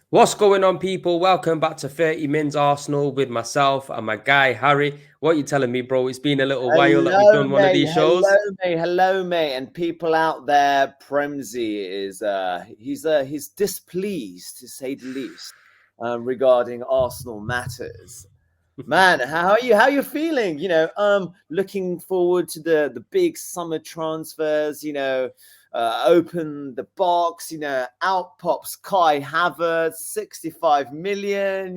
What's going on, people? Welcome back to 30 Mins Arsenal with myself and my guy Harry. What are you telling me, bro? It's been a little while that we've Hello, done one of mate. these shows. Hello, mate. And people out there, Premsy is he's displeased to say the least regarding Arsenal matters. Man, how are you? How are you feeling? Looking forward to the big summer transfers. Open the box. Out pops Kai Havertz, 65 million.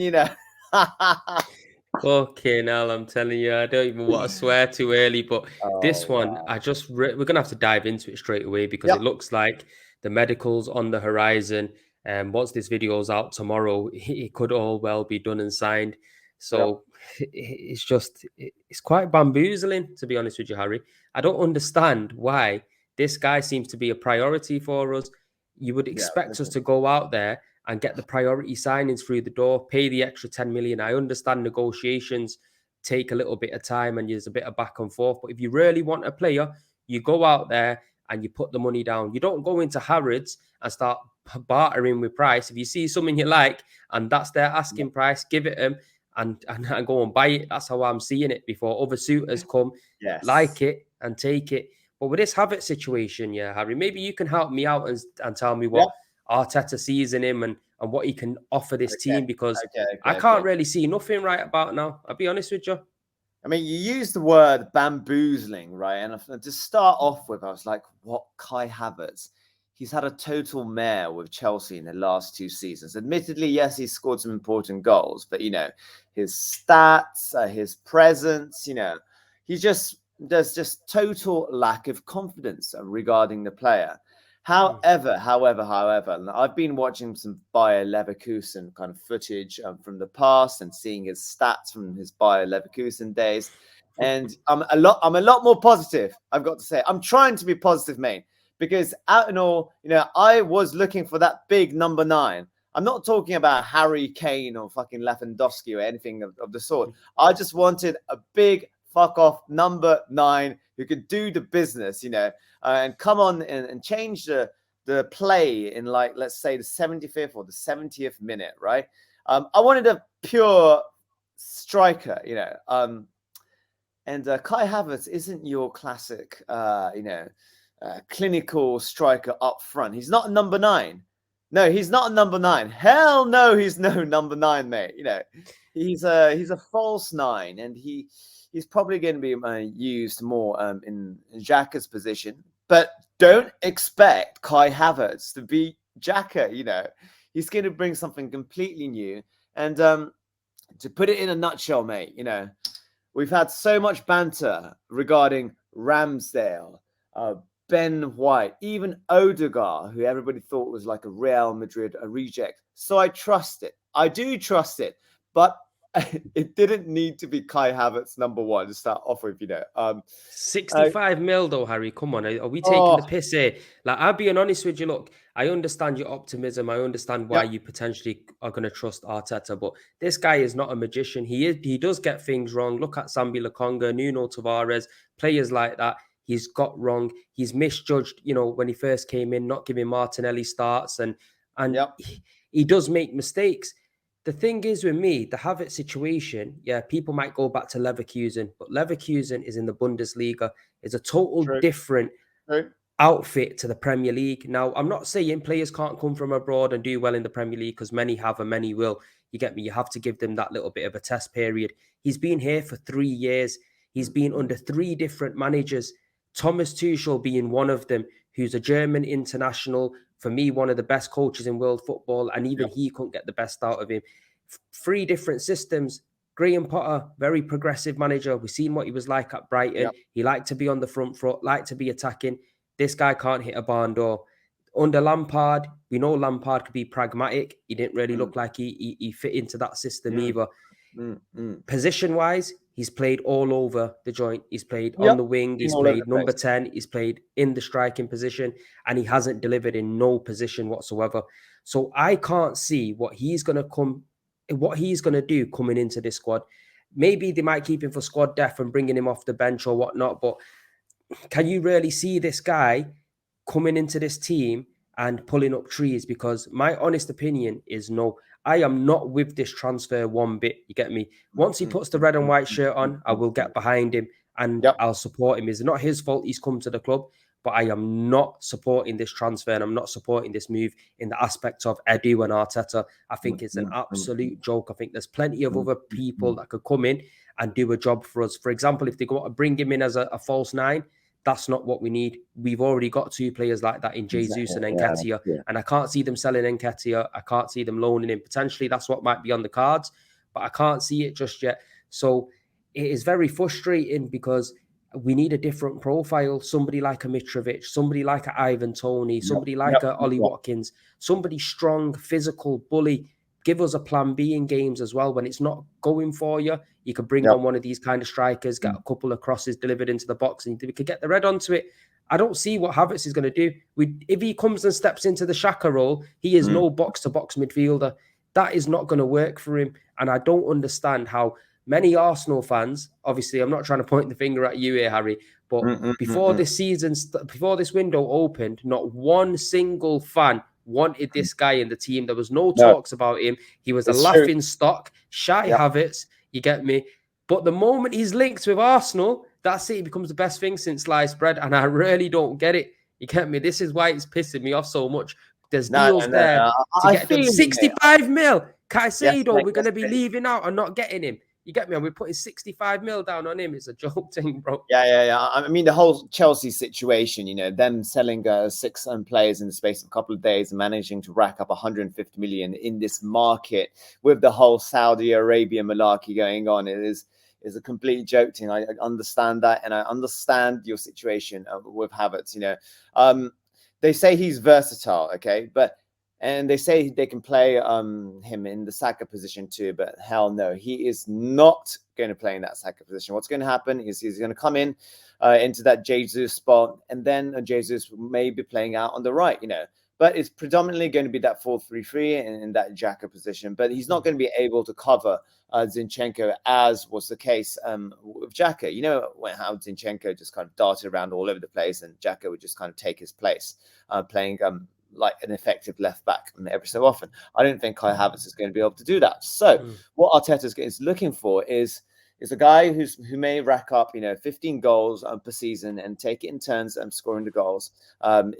Fucking hell, I'm telling you, I don't even want to swear too early, but this Oh one, wow. we're gonna have to dive into it straight away because it Yep. looks like the medical's on the horizon. And once this video's out tomorrow, it could all well be done and signed. Yep. So it's quite bamboozling, to be honest with you, Harry. I don't understand why this guy seems to be a priority for us. You would Yeah. expect us to go out there and get the priority signings through the door, pay the extra 10 million. I understand negotiations take a little bit of time and there's a bit of back and forth. But if you really want a player, you go out there and you put the money down. You don't go into Harrods and start bartering with price. If you see something you like and that's their asking price, give it them and go and buy it. That's how I'm seeing it before other suitors come, Yes. like it and take it. But with this Havertz situation, yeah, Harry, maybe you can help me out and tell me Yep. what Arteta sees in him and what he can offer this Okay. team because I can't Okay. really see nothing right about now. I'll be honest with you. I mean, you use the word bamboozling, right? And to start off with, I was like, what? Kai Havertz? He's had a total mare with Chelsea in the last 2 seasons. Admittedly, yes, he's scored some important goals, but, his stats, his presence, there's just total lack of confidence regarding the player. Mm. However, and I've been watching some Bayer Leverkusen kind of footage from the past and seeing his stats from his Bayer Leverkusen days, and I'm a lot more positive. I've got to say, I'm trying to be positive, mate, because out in all, I was looking for that big number 9. I'm not talking about Harry Kane or fucking Lewandowski or anything of the sort. I just wanted a big fuck off number 9 who could do the business, and come on and change the play in, like, let's say the 75th or the 70th minute, right? I wanted a pure striker, and Kai Havertz isn't your classic, clinical striker up front. He's not a number 9. No, he's not a number 9. Hell no, he's no number 9, mate. He's a false 9, and he's probably going to be used more in Xhaka's position. But don't expect Kai Havertz to be Xhaka. He's going to bring something completely new. And to put it in a nutshell, mate, we've had so much banter regarding Ramsdale, Ben White, even Odegaard, who everybody thought was like a Real Madrid a reject. So I trust it. I do trust it. But it didn't need to be Kai Havertz number 1 to start off with, 65 mil though, Harry. Come on, are we taking the Oh, piss here? Like, I'll be honest with you. Look, I understand your optimism. I understand why yep. you potentially are going to trust Arteta, but this guy is not a magician. He does get things wrong. Look at Sambi Lokonga, Nuno Tavares, players like that. He's got wrong. He's misjudged. When he first came in, not giving Martinelli starts, and Yep. he does make mistakes. The thing is with me, the Havertz situation, yeah, people might go back to Leverkusen, but Leverkusen is in the Bundesliga. It's a total True. different True. outfit to the Premier League. Now, I'm not saying players can't come from abroad and do well in the Premier League because many have and many will. You get me? You have to give them that little bit of a test period. He's been here for 3 years. He's been under 3 different managers. Thomas Tuchel being one of them, who's a German international, for me, one of the best coaches in world football, and even Yep. he couldn't get the best out of him. 3 different systems. Graham Potter, very progressive manager. We've seen what he was like at Brighton. Yep. He liked to be on the front foot, liked to be attacking. This guy can't hit a barn door. Under Lampard, we know Lampard could be pragmatic. He didn't really Mm, look like he fit into that system mm, either. mm, mm. Position wise, he's played all over the joint. He's played on Yep. the wing, Been he's all over the played number place. 10, he's played in the striking position, and he hasn't delivered in no position whatsoever. So I can't see what he's going to do coming into this squad. Maybe they might keep him for squad depth and bringing him off the bench or whatnot, but can you really see this guy coming into this team and pulling up trees, because my honest opinion is no. I am not with this transfer one bit. You get me? Once he puts the red and white shirt on, I will get behind him and Yep. I'll support him. It's not his fault he's come to the club, but I am not supporting this transfer and I'm not supporting this move in the aspect of Edu and Arteta. I think it's an absolute joke. I think there's plenty of other people that could come in and do a job for us. For example, if they go to bring him in as a false nine, that's not what we need. We've already got two players like that in Jesus and Nketiah, and I can't see them selling Nketiah. I can't see them loaning him. Potentially, that's what might be on the cards, but I can't see it just yet. So it is very frustrating because we need a different profile. Somebody like a Mitrovic, somebody like a Ivan Toney, somebody like a Ollie Watkins, somebody strong, physical, bully. Give us a plan B in games as well. When it's not going for you, you could bring on one of these kind of strikers, get a couple of crosses delivered into the box, and we could get the red onto it. I don't see what Havertz is going to do. If he comes and steps into the Xhaka role, he is no box-to-box midfielder. That is not going to work for him. And I don't understand how many Arsenal fans, obviously, I'm not trying to point the finger at you here, Harry, but before this season, before this window opened, not one single fan wanted this guy in the team. There was no talks about him. He was a laughing stock, shy Havertz, you get me? But the moment he's linked with Arsenal, that's it. He becomes the best thing since sliced bread, and I really don't get it. You get me? This is why it's pissing me off so much. There's deals there to get them 65 mil. Caicedo, we're going to be leaving out and not getting him. You get me? And we're putting 65 mil down on him. It's a joke thing, bro. Yeah. I mean, the whole Chelsea situation, them selling 6 players in the space of a couple of days and managing to rack up 150 million in this market with the whole Saudi Arabia malarkey going on. It is a complete joke thing. I understand that, and I understand your situation with Havertz. They say he's versatile, okay, and they say they can play him in the Saka position too, but hell no, he is not going to play in that Saka position. What's going to happen is he's going to come in into that Jesus spot, and then Jesus may be playing out on the right, But it's predominantly going to be that 4-3-3 in that Xhaka position. But he's not going to be able to cover Zinchenko, as was the case with Xhaka. How Zinchenko just kind of darted around all over the place, and Xhaka would just kind of take his place, playing like an effective left back every so often. I don't think Kai Havertz is going to be able to do that. So what Arteta is looking for is a guy who may rack up 15 goals per season and take it in turns and scoring the goals,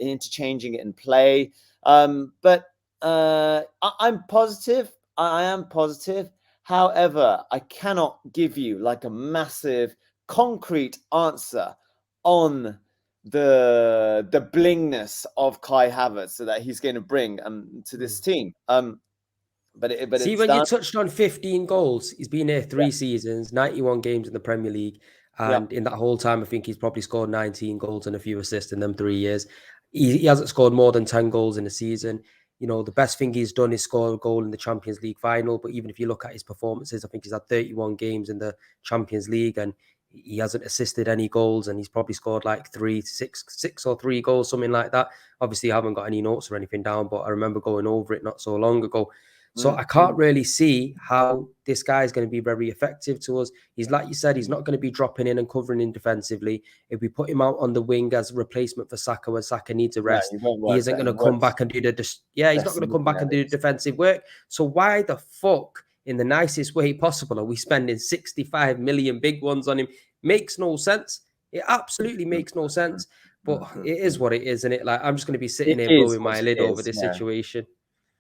interchanging it in play. But I'm positive. I am positive. However, I cannot give you like a massive concrete answer on the blingness of Kai Havertz so that he's going to bring to this team. But see, when you touched on 15 goals, he's been here 3 seasons, 91 games in the Premier League, and in that whole time, I think he's probably scored 19 goals and a few assists in them 3 years. He hasn't scored more than 10 goals in a season. The best thing he's done is score a goal in the Champions League final. But even if you look at his performances, I think he's had 31 games in the Champions League, and he hasn't assisted any goals, and he's probably scored like 6 or 3 goals, something like that. Obviously, I haven't got any notes or anything down, but I remember going over it not so long ago. So I can't really see how this guy is going to be very effective to us. He's, like you said, he's not going to be dropping in and covering in defensively. If we put him out on the wing as a replacement for Saka when Saka needs a rest, he isn't going to come back and do he's not going to come back and do the defensive work. So why the fuck, in the nicest way possible, are we spending 65 million big ones on him? Makes no sense. It absolutely makes no sense. But it is what it is, isn't it? Like, I'm just going to be sitting here blowing my lid over this situation.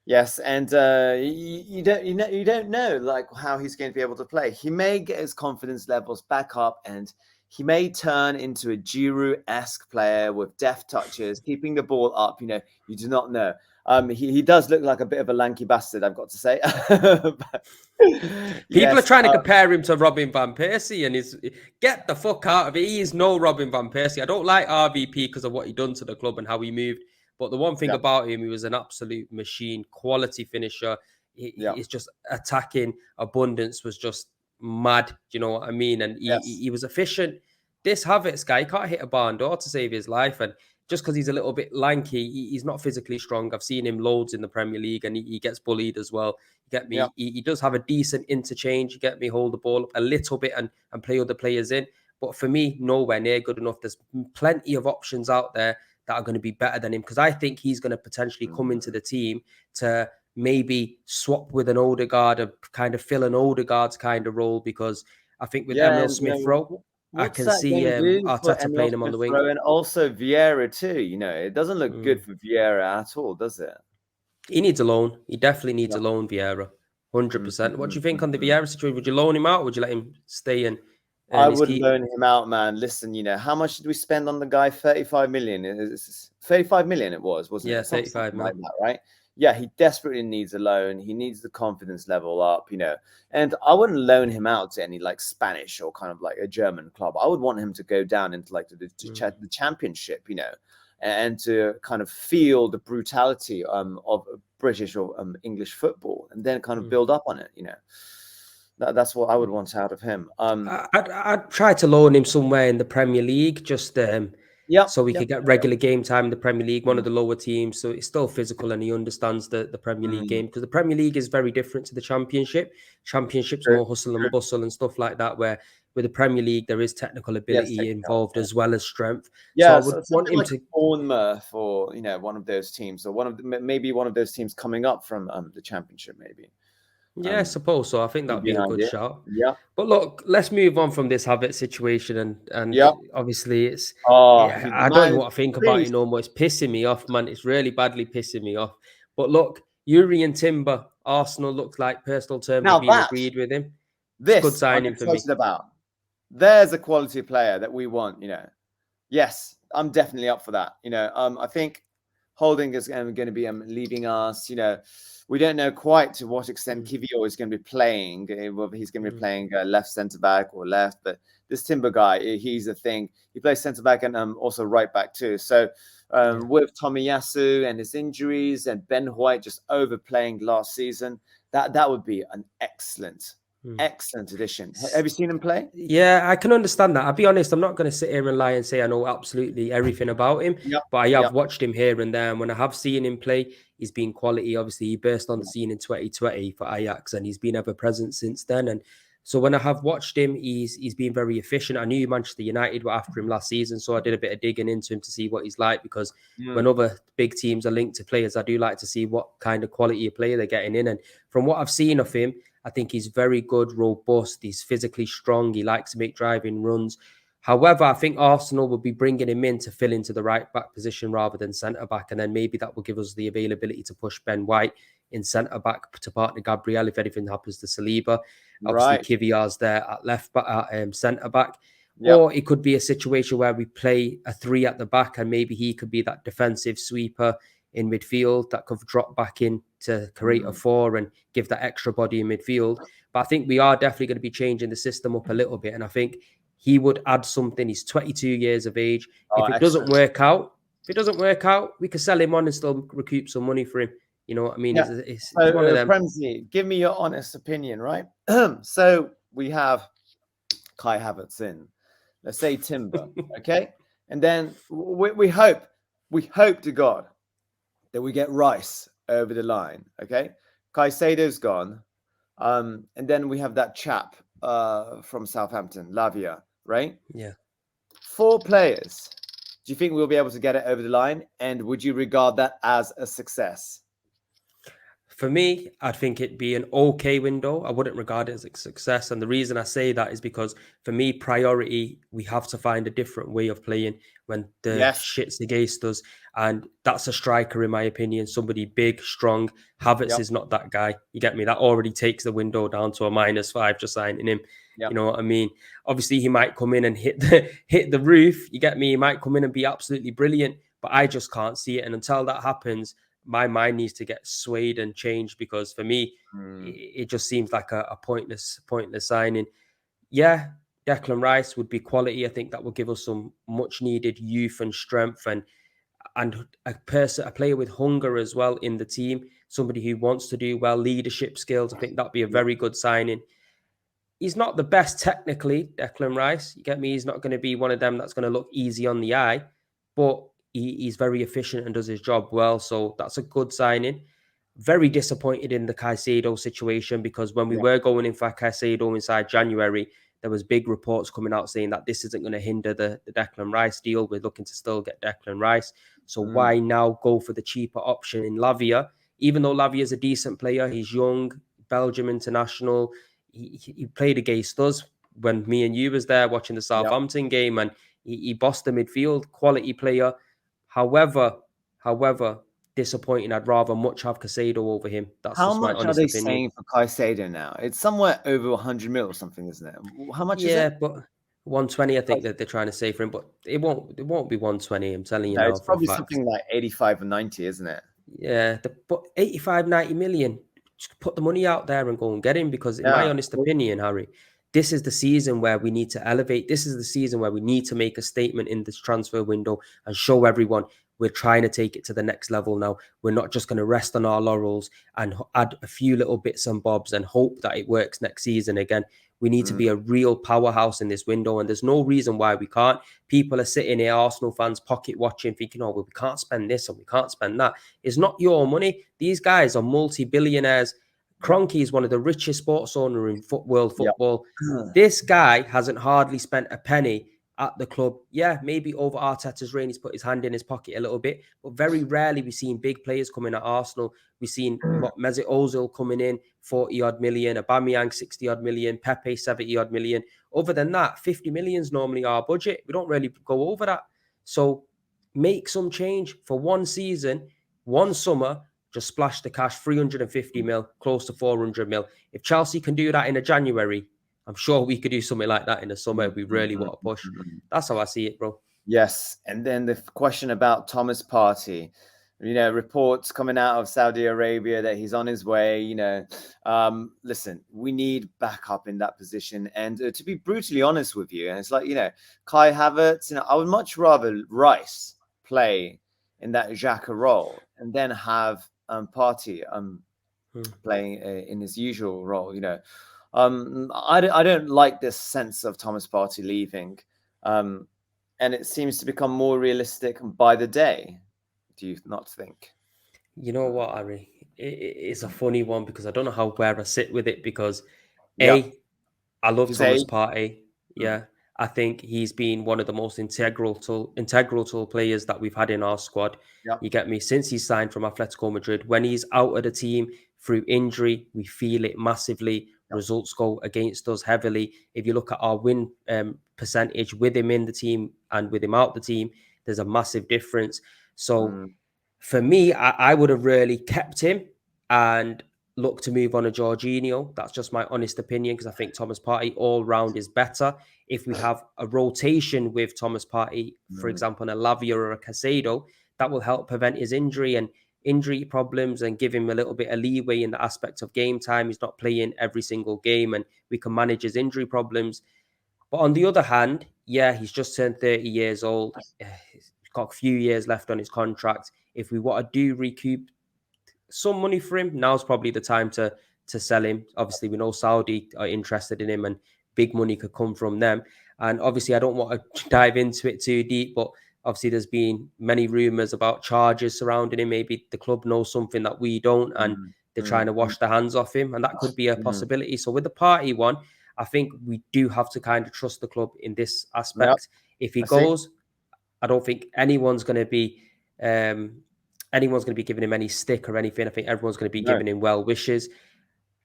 Yes, and you don't know like how he's going to be able to play. He may get his confidence levels back up, and he may turn into a Giroud-esque player with deft touches, keeping the ball up. You do not know. He does look like a bit of a lanky bastard, I've got to say. People are trying to compare him to Robin van Persie, and get the fuck out of it. He is no Robin van Persie. I don't like RVP because of what he done to the club and how he moved. But the one thing about him, he was an absolute machine, quality finisher. He's just attacking abundance was just mad. Do you know what I mean? And he was efficient. This Havertz guy, he can't hit a barn door to save his life. And just because he's a little bit lanky, he's not physically strong. I've seen him loads in the Premier League, and he gets bullied as well. You get me? Yeah. He does have a decent interchange. You get me? Hold the ball up a little bit and play other players in. But for me, nowhere near good enough. There's plenty of options out there that are going to be better than him, because I think he's going to potentially come into the team to maybe swap with an Odegaard, or kind of fill an Odegaard's kind of role, because I think with Yeah, Emil and Smith Rowe, I what's can that see going to do for Arteta Emil playing him on the Smith wing. Rowe and also Vieira too? It doesn't look good for Vieira at all, does it? He needs a loan. He definitely needs Yeah. a loan, Vieira. 100%. What do you think on the Mm. Vieira situation? Would you loan him out, or would you let him stay and I earn his would keep? loan him out, man. Listen, how much did we spend on the guy? 35 million. 35 million it was, wasn't Yeah, it? 35 Something like mil. that, right? Yeah, he desperately needs a loan. He needs the confidence level up, And I wouldn't loan him out to any like Spanish or kind of like a German club. I would want him to go down into like the championship, and to kind of feel the brutality of British or English football, and then kind of build up on it, That's what I would want out of him. I'd try to loan him somewhere in the Premier League, just so we could get regular game time in the Premier League, one of the lower teams. So it's still physical, and he understands the Premier League game, because the Premier League is very different to the Championship. Championship's more hustle and bustle and stuff like that, where with the Premier League there is technical ability involved as well as strength. So I Yeah, would so want something him like to. Bournemouth, or one of those teams, or maybe one of those teams coming up from the Championship, maybe. Yeah, I suppose so. I think that'd Would be be an a good idea. shout. Yeah, But look, let's move on from this Havertz situation, and yeah. obviously it's. Oh, Yeah, the I don't man even is want to think about it pleased. no more. It's pissing me off, man. It's really badly pissing me off. But look, Yuri and Timber, Arsenal looks like personal terms have Now been that agreed with him. It's a good this I'm signing for me. excited about. There's a quality player that we want. Yes, I'm definitely up for that. I think Holding is going to be leaving us. We don't know quite to what extent Kivior is going to be playing, whether he's going to be playing left centre back or left. But this Timber guy, he's a thing. He plays centre back and also right back too. So with Tomiyasu and his injuries and Ben White just overplaying last season, that would be an excellent addition. Have you seen him play? Yeah, I can understand that. I'll be honest, I'm not going to sit here and lie and say I know absolutely everything about him, Yep. but I have watched him here and there. And when I have seen him play, he's been quality. Obviously, he burst on the scene in 2020 for Ajax, and he's been ever present since then. And so when I have watched him, he's been very efficient. I knew Manchester United were after him last season, so I did a bit of digging into him to see what he's like, because when other big teams are linked to players, I do like to see what kind of quality of player they're getting in. And from what I've seen of him, I think he's very good, robust. He's physically strong. He likes to make driving runs. However, I think Arsenal will be bringing him in to fill into the right back position rather than centre back. And then maybe that will give us the availability to push Ben White in centre back to partner Gabriel if anything happens to Saliba. Obviously, Right. Kiviar's there at left back, at centre back. Yep. Or it could be a situation where we play a three at the back, and maybe he could be that defensive sweeper in midfield that could drop back in to create a four and give that extra body in midfield. But I think we are definitely going to be changing the system up a little bit. And I think he would add something. He's 22 years of age. If it doesn't work out, we could sell him on and still recoup some money for him. You know what I mean? Yeah. It's one of them. Premsley, give me your honest opinion, right? So we have Kai Havertz in. Let's say Timber, okay? And then we hope to God that we get Rice over the line, okay? Caicedo's gone. And then we have that chap from Southampton, Lavia, right? Yeah. 4 players. Do you think we'll be able to get it over the line? And would you regard that as a success? For me, I'd think it'd be an okay window. I wouldn't regard it as a success. And the reason I say that is because for me, priority, we have to find a different way of playing when the shit's against us. And that's a striker, in my opinion, somebody big, strong. Havertz is not that guy. You get me? That already takes the window down to a -5 just signing him. You know what I mean? Obviously, he might come in and hit the roof. You get me? He might come in and be absolutely brilliant, but I just can't see it. And until that happens, my mind needs to get swayed and changed, because for me, it just seems like a pointless signing. Yeah, Declan Rice would be quality. I think that will give us some much needed youth and strength, and a player with hunger as well in the team, somebody who wants to do well, leadership skills. I think that'd be a very good signing. He's not the best technically, Declan Rice. You get me? He's not going to be one of them that's going to look easy on the eye, but he's very efficient and does his job well. So that's a good signing. Very disappointed in the Caicedo situation, because when we were going in for Caicedo inside January, there was big reports coming out saying that this isn't going to hinder the Declan Rice deal. We're looking to still get Declan Rice. So why now go for the cheaper option in Lavia? Even though Lavia is a decent player, he's young, Belgium international. He played against us when me and you was there watching the Southampton game, and he bossed the midfield, quality player. However, disappointing. I'd rather much have Caicedo over him. That's How just my much are honest they opinion. saying for Caicedo now? It's somewhere over 100 mil or something, isn't it? How much is Yeah, it? but 120, I think that they're trying to say for him, but it won't be 120. I'm telling you No, now it's for a probably fact. something like 85 or 90, isn't it? Yeah, but 85, 90 million, just put the money out there and go and get him, because in my Yeah. honest opinion, Harry, this is the season where we need to elevate. This is the season where we need to make a statement in this transfer window and show everyone we're trying to take it to the next level now. We're not just going to rest on our laurels and add a few little bits and bobs and hope that it works next season again. We need to be a real powerhouse in this window, and there's no reason why we can't. People are sitting here, Arsenal fans, pocket watching, thinking, oh, well, we can't spend this and we can't spend that. It's not your money. These guys are multi-billionaires. Kroenke is one of the richest sports owners in world football. This guy hasn't hardly spent a penny at the club. Yeah, maybe over Arteta's reign, he's put his hand in his pocket a little bit, but very rarely we've seen big players coming at Arsenal. We've seen Mesut Ozil coming in, 40 odd million, Aubameyang 60 odd million, Pepe 70 odd million. Other than that, 50 million is normally our budget. We don't really go over that. So make some change for one season, one summer. Just splash the cash, 350 mil, close to 400 mil. If Chelsea can do that in a January, I'm sure we could do something like that in the summer if we really want to push. That's how I see it, bro. Yes. And then the question about Thomas Partey. Reports coming out of Saudi Arabia that he's on his way. Listen, we need backup in that position. And to be brutally honest with you, and it's like, Kai Havertz, I would much rather Rice play in that Xhaka role and then have Partey playing in his usual role. I don't like this sense of Thomas Partey leaving. And it seems to become more realistic by the day. Do you not think? You know what, Harry? It's a funny one, because I don't know where I sit with it, because Yeah. I love Thomas Say, Partey. Yeah. I think he's been one of the most integral to players that we've had in our squad. yeah. You get me? Since he's signed from Atletico Madrid, when he's out of the team through injury, we feel it massively. Results go against us heavily. If you look at our win percentage with him in the team and with him out the team, there's a massive difference. So for me, I would have really kept him and look to move on to Jorginho. That's just my honest opinion, because I think Thomas Partey all round is better. If we have a rotation with Thomas Partey, for example, a Lavia or a Caicedo, that will help prevent his injury and injury problems and give him a little bit of leeway in the aspect of game time. He's not playing every single game, and we can manage his injury problems. But on the other hand, yeah, he's just turned 30 years old. He's got a few years left on his contract. If we want to do recoup some money for him, now's probably the time to sell him. Obviously, we know Saudi are interested in him, and big money could come from them. And obviously, I don't want to dive into it too deep, but obviously, there's been many rumors about charges surrounding him. Maybe the club knows something that we don't, and they're trying to wash their hands off him, and that could be a possibility. So with the Partey one, I think we do have to kind of trust the club in this aspect. If he goes, I don't think anyone's going to be giving him any stick or anything. I think everyone's going to be giving him well wishes.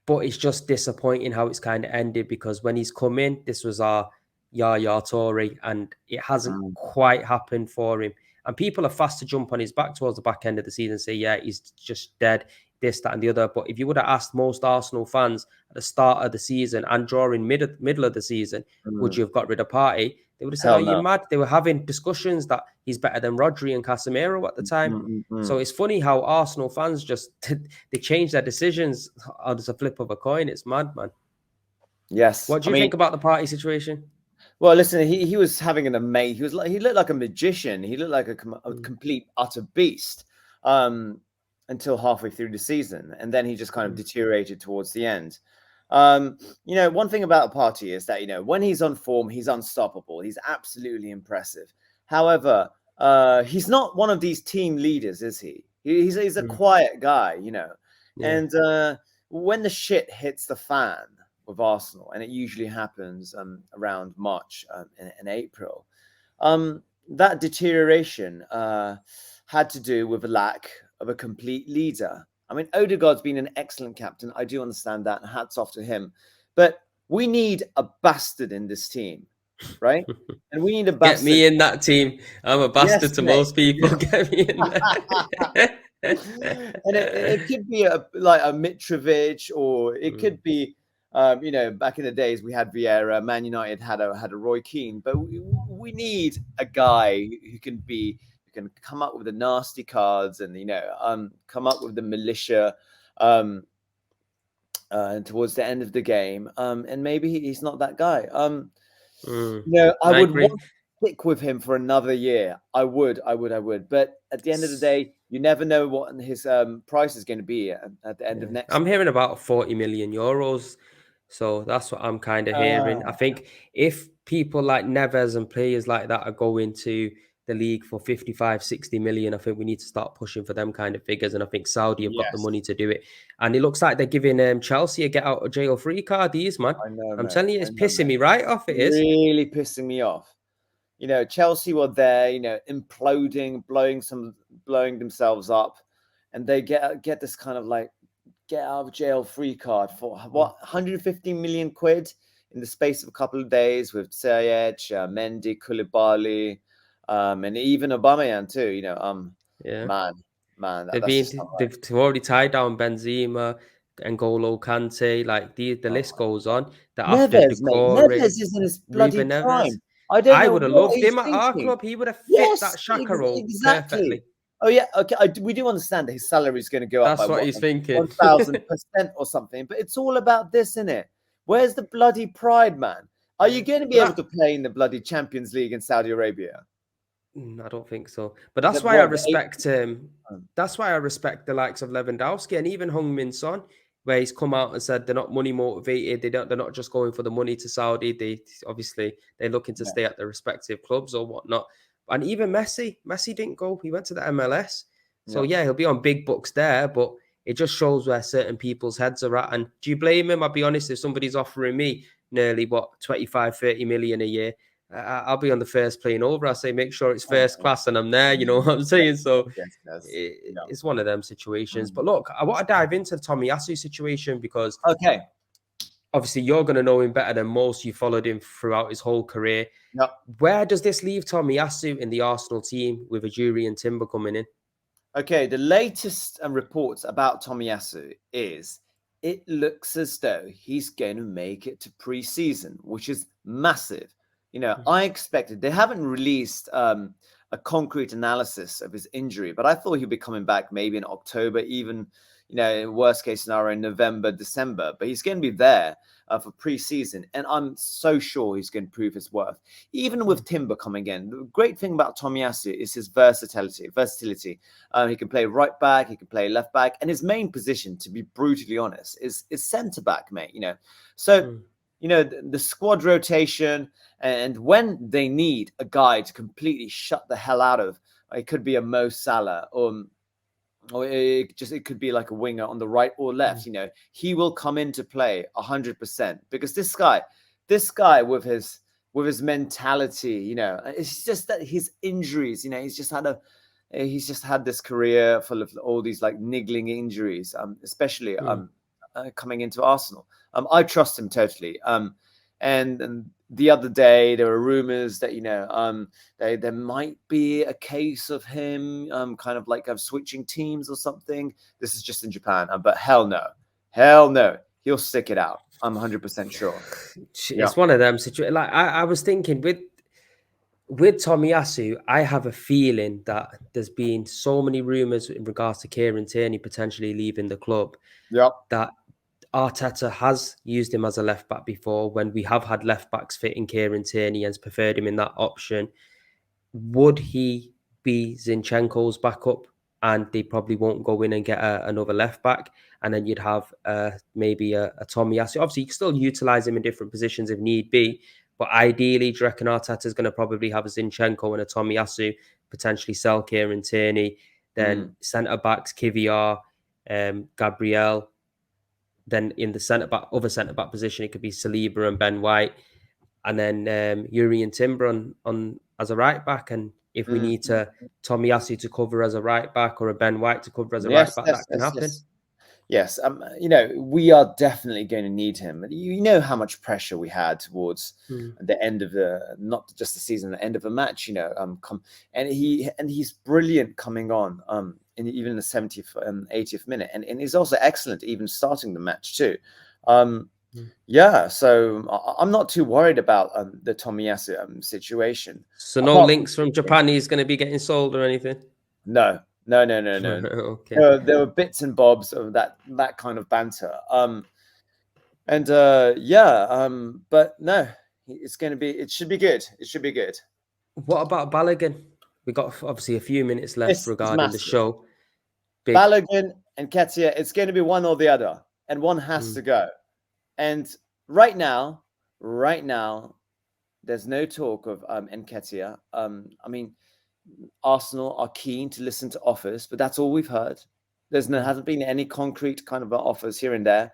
But it's just disappointing how it's kind of ended, because when he's come in, this was our Yaya Toure, and it hasn't quite happened for him. And people are fast to jump on his back towards the back end of the season and say, yeah, he's just dead, this, that, and the other. But if you would have asked most Arsenal fans at the start of the season and during middle of the season, would you have got rid of Partey? They would have said, Hell oh, you're no. mad. They were having discussions that he's better than Rodri and Casemiro at the time. So it's funny how Arsenal fans just, they change their decisions on a flip of a coin. It's mad, man. Yes. What do you think about the Partey situation? Well, listen, he was having an amazing. He looked like a magician. He looked like a complete utter beast until halfway through the season, and then he just kind of deteriorated towards the end. One thing about Partey is that when he's on form, he's unstoppable. He's absolutely impressive. However, he's not one of these team leaders, is he? He's a quiet guy. Yeah. And when the shit hits the fan with Arsenal, and it usually happens around March and April, that deterioration had to do with a lack of a complete leader. I mean, Odegaard's been an excellent captain. I do understand that, and hats off to him. But we need a bastard in this team, right? And we need a Get bastard. me in that team. I'm a bastard Yes, to mate. most people. Get me in there. And it could be like a Mitrovic, or it could be, back in the days we had Vieira. Man United had a Roy Keane, but we need a guy who can come up with the nasty cards and come up with the militia. Towards the end of the game, and maybe he's not that guy. I I would agree. want to stick with him for another year. I would. But at the end of the day, you never know what his price is going to be at the end of next. I'm hearing about 40 million euros. So that's what I'm kind of hearing. I think if people like Neves and players like that are going to the league for 55, 60 million, I think we need to start pushing for them kind of figures. And I think Saudi have got the Yes, money to do it. And it looks like they're giving Chelsea a get out of jail free card. These, man. I know, I'm mate. telling you, it's I know, pissing mate. me right off. It is. Really pissing me off. Chelsea were there, imploding, blowing themselves up, and they get this kind of like get out of jail free card for what, 150 million quid in the space of a couple of days with Ziyech, Mendy, Koulibaly, and even Aubameyang too. Yeah. Man, They've that's been just not right. they've already tied down Benzema, N'Golo Kante, like the Oh list goes on. They're after Neves, mate. Decore, Neves is in his bloody Ruben Neves. prime. I don't I know would have what loved he's him at our thinking. club. He would have fit Yes, that Shaka role exactly. perfectly. Oh yeah, okay. We do understand that his salary is going to go up by That's what he's thinking. 1,000% or something, but it's all about this, isn't it? Where's the bloody pride, man? Are you going to be able to play in the bloody Champions League in Saudi Arabia? I don't think so. But that's why I What, the respect him. eight? That's why I respect the likes of Lewandowski and even Heung-min Son, where he's come out and said they're not money motivated. They're not just going for the money to Saudi. They obviously they're looking to Yeah, stay at their respective clubs or whatnot. And even Messi didn't go. He went to the MLS. So yeah. yeah, he'll be on big bucks there, but it just shows where certain people's heads are at. And do you blame him? I'll be honest, if somebody's offering me nearly 25, 30 million a year, I'll be on the first plane over. I say, make sure it's first class and I'm there. You know what I'm saying? So Yes. Yeah. it's one of them situations. But look, I want to dive into the Tomiyasu situation because Okay. obviously you're going to know him better than most. You followed him throughout his whole career. Yep. Where does this leave Tomiyasu in the Arsenal team with Ajuri and Timber coming in? Okay, the latest reports about Tomiyasu is it looks as though he's going to make it to pre-season, which is massive. I expected they haven't released a concrete analysis of his injury, but I thought he'd be coming back maybe in October, even in worst case scenario in November, December. But he's going to be there for pre-season, and I'm so sure he's going to prove his worth. Even with Timber coming in, the great thing about Tomiyasu is his versatility. He can play right back, he can play left back, and his main position, to be brutally honest, is centre back, mate. So the squad rotation, and when they need a guy to completely shut the hell out of, it could be a Mo Salah, or it could be like a winger on the right or left. He will come into play 100% because this guy with his mentality, it's just that his injuries, he's just had this career full of all these like niggling injuries, especially coming into Arsenal. I trust him totally. And the other day there were rumors that there might be a case of him kind of like switching teams or something. This is just in Japan, but hell no, he'll stick it out. I'm 100% sure. It's one of them situations. Like I was thinking with Tomiyasu, I have a feeling that there's been so many rumors in regards to Kieran Tierney potentially leaving the club. Yep. That Arteta has used him as a left back before when we have had left backs fitting Kieran Tierney and has preferred him in that option. Would he be Zinchenko's backup? And they probably won't go in and get another left back. And then you'd have maybe a Tomiyasu. Obviously, you can still utilize him in different positions if need be. But ideally, do you reckon Arteta's going to probably have a Zinchenko and a Tomiyasu, potentially sell Kieran Tierney, then centre backs, Kiviar, Gabriel. Then in the other centre back position, it could be Saliba and Ben White, and then Yuri and Timber on as a right back. And if we need to Tomiyasu to cover as a right back or a Ben White to cover as a right back, that can happen. Yes, we are definitely going to need him. You know how much pressure we had towards the end of not just the season, the end of a match. And he's brilliant coming on. Even in the 70th, 80th minute, and he's also excellent even starting the match too. Yeah, so I'm not too worried about the Tomiyasu situation. So no links from Japan. He's going to be getting sold or anything. No. Okay. There were bits and bobs of that kind of banter. But no, it should be good. It should be good. What about Balogun? We got obviously a few minutes left regarding the show. Balogun and Nketiah, it's going to be one or the other, and one has to go. And right now, there's no talk of Nketiah. Arsenal are keen to listen to offers, but that's all we've heard. Hasn't been any concrete kind of offers here and there.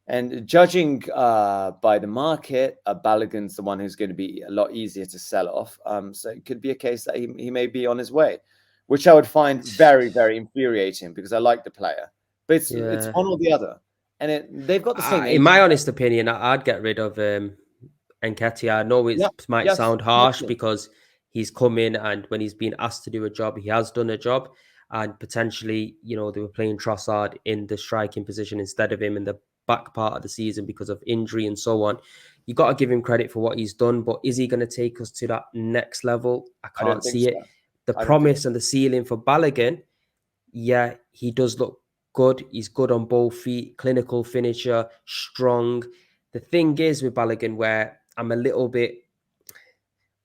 And judging by the market, Balogun's the one who's going to be a lot easier to sell off. So it could be a case that he may be on his way, which I would find very, very infuriating because I like the player. But it's one or the other. And they've got the same age. In my honest opinion, I'd get rid of Nketiah. I know it might sound harsh because he's come in and when he's been asked to do a job, he has done a job. And potentially, they were playing Trossard in the striking position instead of him in the back part of the season because of injury and so on. You got to give him credit for what he's done, but is he going to take us to that next level? I can't see it. The promise and the ceiling for Balogun, he does look good. He's good on both feet, clinical finisher, strong. The thing is with Balogun where I'm a little bit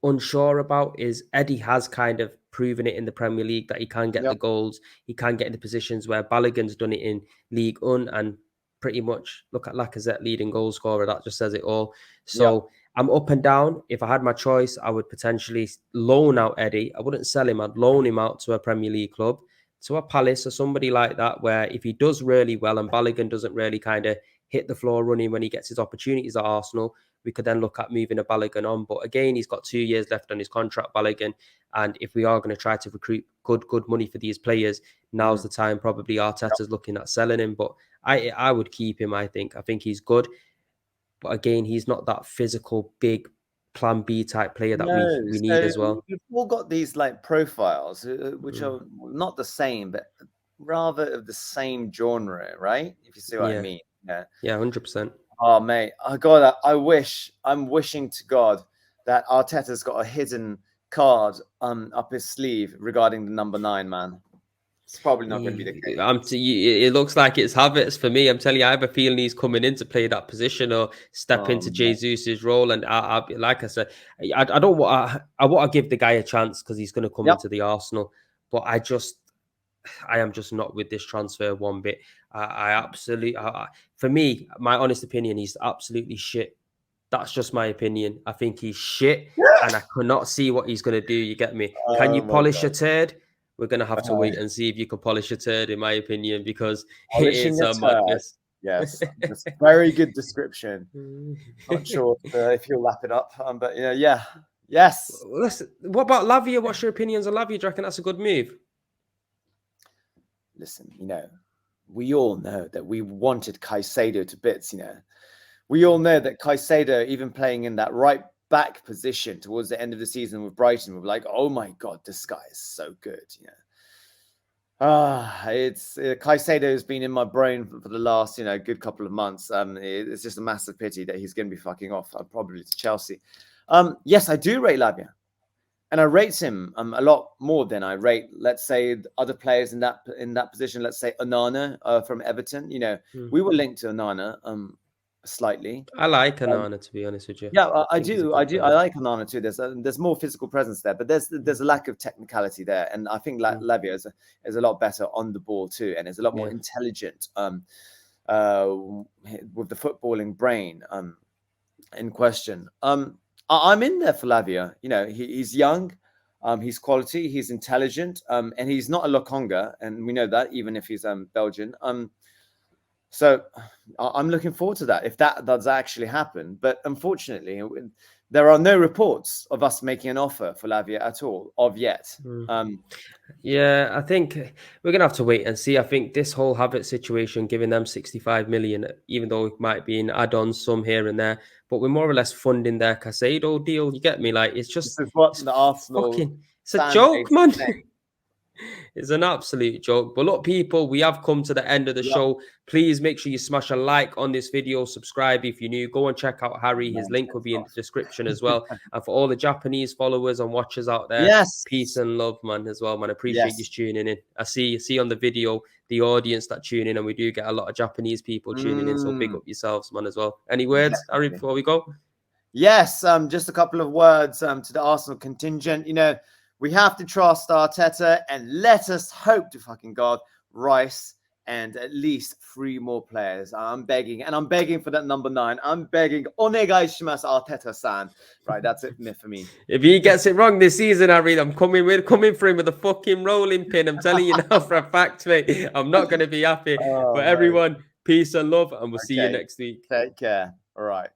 unsure about is Eddie has kind of proven it in the Premier League that he can get the goals. He can get into positions where Balogun's done it in League One and pretty much look at Lacazette leading goal scorer. That just says it all. So I'm up and down. If I had my choice, I would potentially loan out Eddie. I wouldn't sell him. I'd loan him out to a Premier League club, to a Palace or somebody like that, where if he does really well and Balogun doesn't really kind of hit the floor running when he gets his opportunities at Arsenal, we could then look at moving a Balogun on. But again, he's got 2 years left on his contract, Balogun. And if we are going to try to recruit good money for these players, now's the time probably Arteta's looking at selling him. But I would keep him, I think. I think he's good. But again, he's not that physical, big plan B type player that we need as well. We've all got these like profiles, which are not the same, but rather of the same genre, right? If you see what I mean. Yeah, 100%. Oh, mate. Oh, God, I'm wishing to God that Arteta's got a hidden card up his sleeve regarding the number 9, man. It's probably not going to be the case. It looks like it's Havertz for me. I'm telling you, I have a feeling he's coming in to play that position or step into Jesus's role. And I like I said, I want to give the guy a chance because he's going to come into the Arsenal. But I am just not with this transfer one bit. For me, my honest opinion, he's absolutely shit. That's just my opinion. I think he's shit, and I cannot see what he's going to do. You get me? Can you polish a turd? We're going to have to wait and see if you can polish a turd, in my opinion, because it's a madness. Yes, that's a very good description. Not sure if you'll lap it up, but yes. Listen, what about Lavia? What's your opinions on Lavia? Do you reckon that's a good move? Listen, we all know that we wanted Caicedo to bits, We all know that Caicedo, even playing in that right back position towards the end of the season with Brighton, we're like, oh my God, this guy is so good, It's Caicedo has been in my brain for the last, good couple of months. It's just a massive pity that he's going to be fucking off, probably to Chelsea. Yes, I do rate Lavia. And I rate him a lot more than I rate, let's say, other players in that position. Let's say Onana from Everton. We were linked to Onana slightly. I like Onana, to be honest with you. Yeah, I do. I like Onana too. There's more physical presence there, but there's a lack of technicality there, and I think Lavia is a lot better on the ball too, and is a lot more intelligent with the footballing brain in question. I'm in there for Lavia. He's young. He's quality, he's intelligent, and he's not a Lokonga, and we know that even if he's Belgian. So I'm looking forward to that if that does actually happen. But unfortunately, there are no reports of us making an offer for Lavia at all of yet. Yeah, I think we're gonna have to wait and see. I think this whole Havertz situation, giving them 65 million, even though it might be an add-on some here and there, but we're more or less funding their Casado deal. You get me? Like, it's just This is what the Arsenal it's a fan joke, base man. is saying. It's an absolute joke. But look, people, we have come to the end of the show. Please make sure you smash a like on this video. Subscribe if you're new. Go and check out Harry. His link will be in the description as well. And for all the Japanese followers and watchers out there, Yes, peace and love, man, as well, man. I appreciate you tuning in. I see on the video the audience that tune in, and we do get a lot of Japanese people tuning in. So big up yourselves, man, as well. Any words, Harry, before we go? Yes, just a couple of words to the Arsenal contingent. You know, we have to trust Arteta, and let us hope to fucking God Rice and at least 3 more players. I'm begging, and I'm begging for that number 9. I'm begging. Onegai shimasu, Arteta-san. Right, that's it for me. If he gets it wrong this season, Harry, I'm coming for him with a fucking rolling pin. I'm telling you now for a fact, mate. I'm not going to be happy. But everyone, peace and love, and we'll see you next week. Take care. All right.